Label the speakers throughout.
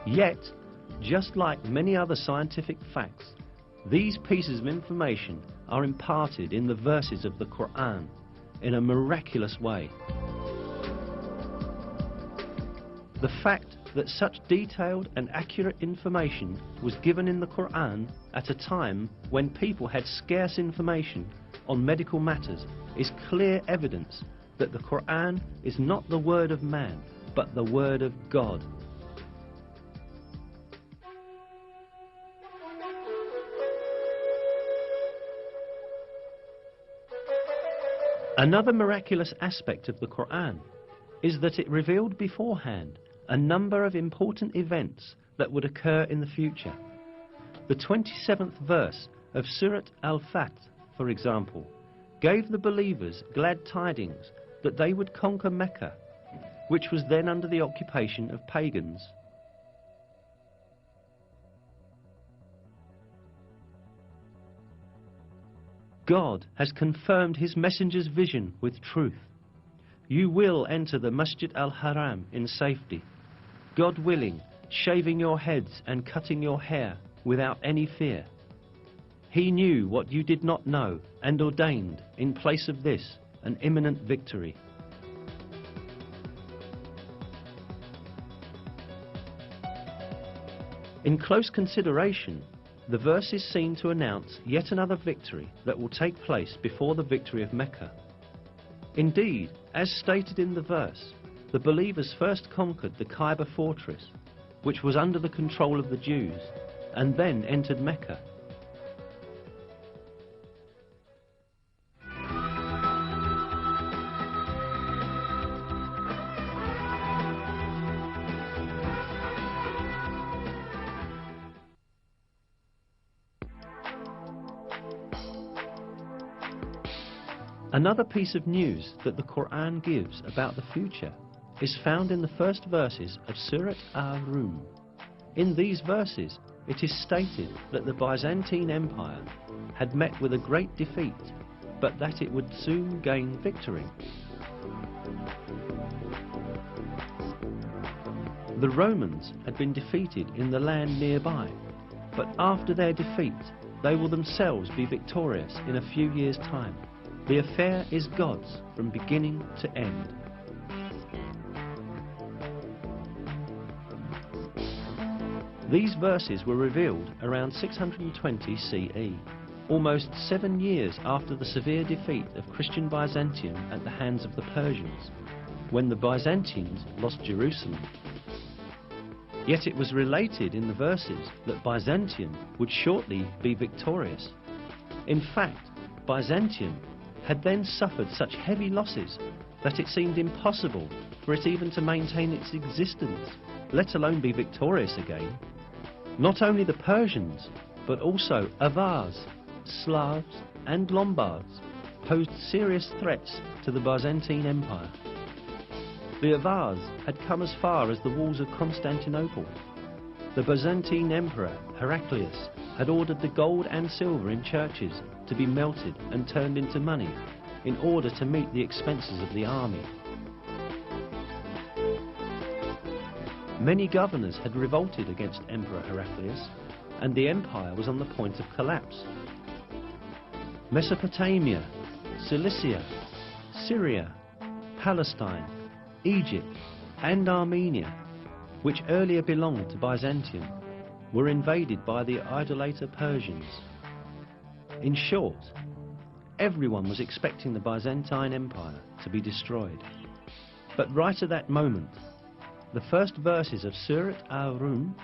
Speaker 1: Yet, just like many other scientific facts, these pieces of information are imparted in the verses of the Quran in a miraculous way. The fact that such detailed and accurate information was given in the Quran at a time when people had scarce information on medical matters is clear evidence that the Quran is not the word of man, but the word of God. Another miraculous aspect of the Quran is that it revealed beforehand a number of important events that would occur in the future. The 27th verse of Surat Al-Fath, for example, gave the believers glad tidings that they would conquer Mecca, which was then under the occupation of pagans. God has confirmed his messenger's vision with truth. You will enter the Masjid al-Haram in safety, God willing, shaving your heads and cutting your hair without any fear. He knew what you did not know and ordained, in place of this, an imminent victory. In close consideration, the verses seem to announce yet another victory that will take place before the victory of Mecca. Indeed, as stated in the verse, the believers first conquered the Kaaba fortress, which was under the control of the Jews, and then entered Mecca. Another piece of news that the Quran gives about the future is found in the first verses of Surat Ar-Rum. In these verses, it is stated that the Byzantine Empire had met with a great defeat, but that it would soon gain victory. The Romans had been defeated in the land nearby, but after their defeat, they will themselves be victorious in a few years' time. The affair is God's from beginning to end. These verses were revealed around 620 CE, almost 7 years after the severe defeat of Christian Byzantium at the hands of the Persians, when the Byzantines lost Jerusalem. Yet it was related in the verses that Byzantium would shortly be victorious. In fact, Byzantium had then suffered such heavy losses that it seemed impossible for it even to maintain its existence, let alone be victorious again. Not only the Persians, but also Avars, Slavs and Lombards posed serious threats to the Byzantine Empire. The Avars had come as far as the walls of Constantinople. The Byzantine Emperor Heraclius had ordered the gold and silver in churches to be melted and turned into money in order to meet the expenses of the army. Many governors had revolted against Emperor Heraclius, and the empire was on the point of collapse. Mesopotamia, Cilicia, Syria, Palestine, Egypt and Armenia, which earlier belonged to Byzantium, were invaded by the idolater Persians. In short, everyone was expecting the Byzantine Empire to be destroyed. But right at that moment, the first verses of Surat Ar-Rum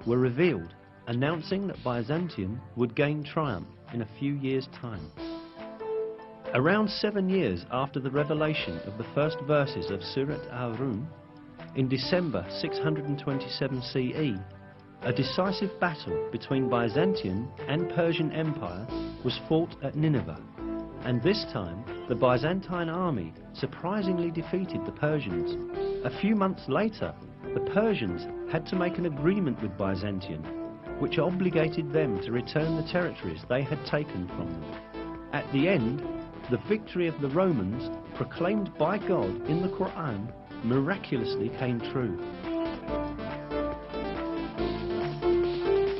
Speaker 1: were revealed, announcing that Byzantium would gain triumph in a few years' time. Around 7 years after the revelation of the first verses of Surat Ar-Rum, in December 627 CE, a decisive battle between Byzantium and Persian Empire was fought at Nineveh, and this time the Byzantine army surprisingly defeated the Persians. A few months later, the Persians had to make an agreement with Byzantium, which obligated them to return the territories they had taken from them. At the end, the victory of the Romans, proclaimed by God in the Quran, miraculously came true.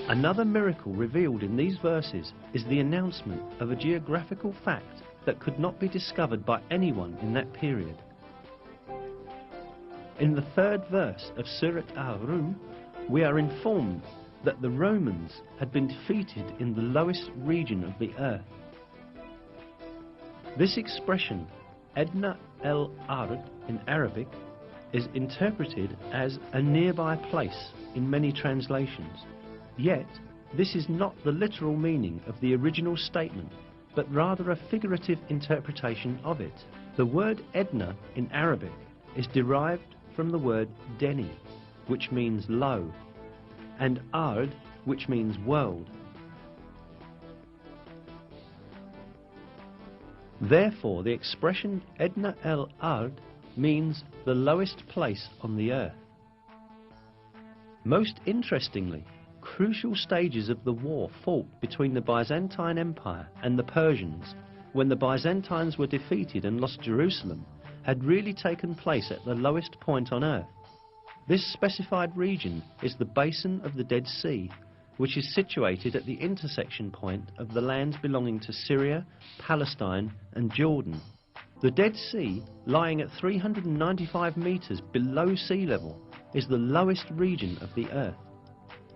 Speaker 1: Another miracle revealed in these verses is the announcement of a geographical fact that could not be discovered by anyone in that period. In the 3rd verse of Surat Al-Rum, we are informed that the Romans had been defeated in the lowest region of the earth. This expression, Adna al-Ard in Arabic, is interpreted as a nearby place in many translations. Yet, this is not the literal meaning of the original statement, but rather a figurative interpretation of it. The word Edna in Arabic is derived from the word Deni, which means low, and Ard, which means world. Therefore, the expression Edna al-Ard means the lowest place on the earth. Most interestingly, crucial stages of the war fought between the Byzantine Empire and the Persians, when the Byzantines were defeated and lost Jerusalem, had really taken place at the lowest point on earth. This specified region is the basin of the Dead Sea, which is situated at the intersection point of the lands belonging to Syria, Palestine and Jordan. The Dead Sea, lying at 395 meters below sea level, is the lowest region of the earth.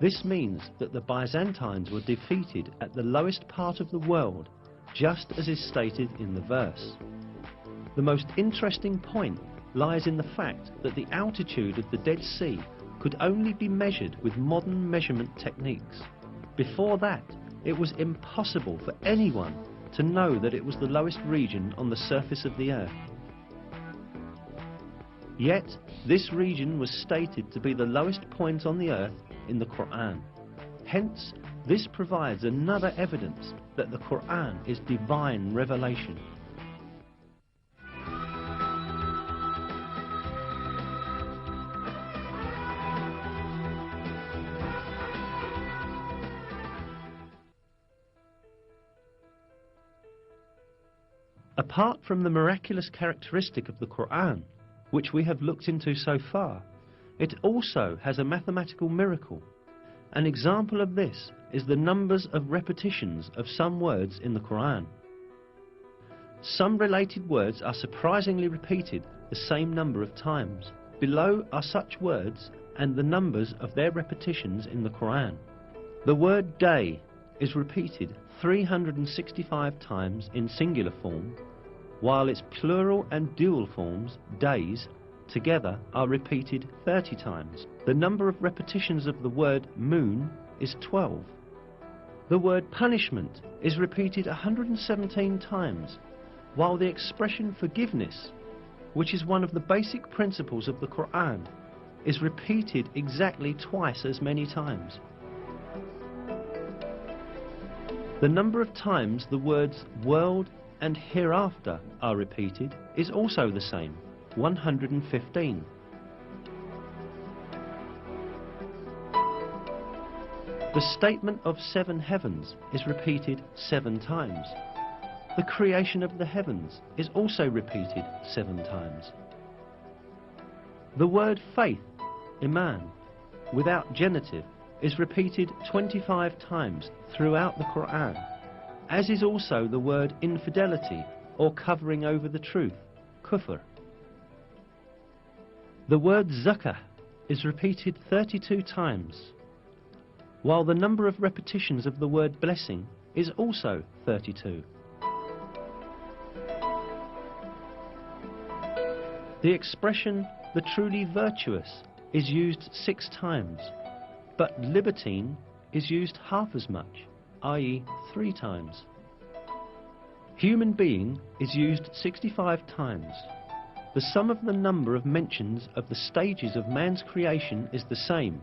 Speaker 1: This means that the Byzantines were defeated at the lowest part of the world, just as is stated in the verse. The most interesting point lies in the fact that the altitude of the Dead Sea could only be measured with modern measurement techniques. Before that, it was impossible for anyone to know that it was the lowest region on the surface of the earth. Yet, this region was stated to be the lowest point on the earth in the Quran. Hence, this provides another evidence that the Quran is divine revelation. Apart from the miraculous characteristic of the Quran, which we have looked into so far, it also has a mathematical miracle. An example of this is the numbers of repetitions of some words in the Quran. Some related words are surprisingly repeated the same number of times. Below are such words and the numbers of their repetitions in the Quran. The word day is repeated 365 times in singular form, while its plural and dual forms, days, together are repeated 30 times. The number of repetitions of the word moon is 12. The word punishment is repeated 117 times, while the expression forgiveness, which is one of the basic principles of the Quran, is repeated exactly twice as many times. The number of times the words world and hereafter are repeated is also the same, 115. The statement of 7 heavens is repeated 7 times. The creation of the heavens is also repeated 7 times. The word faith, iman, without genitive, is repeated 25 times throughout the Quran, as is also the word infidelity or covering over the truth, kufr. The word zakah is repeated 32 times, while the number of repetitions of the word blessing is also 32. The expression the truly virtuous is used 6 times, but libertine is used half as much, i.e. 3 times. Human being is used 65 times. The sum of the number of mentions of the stages of man's creation is the same,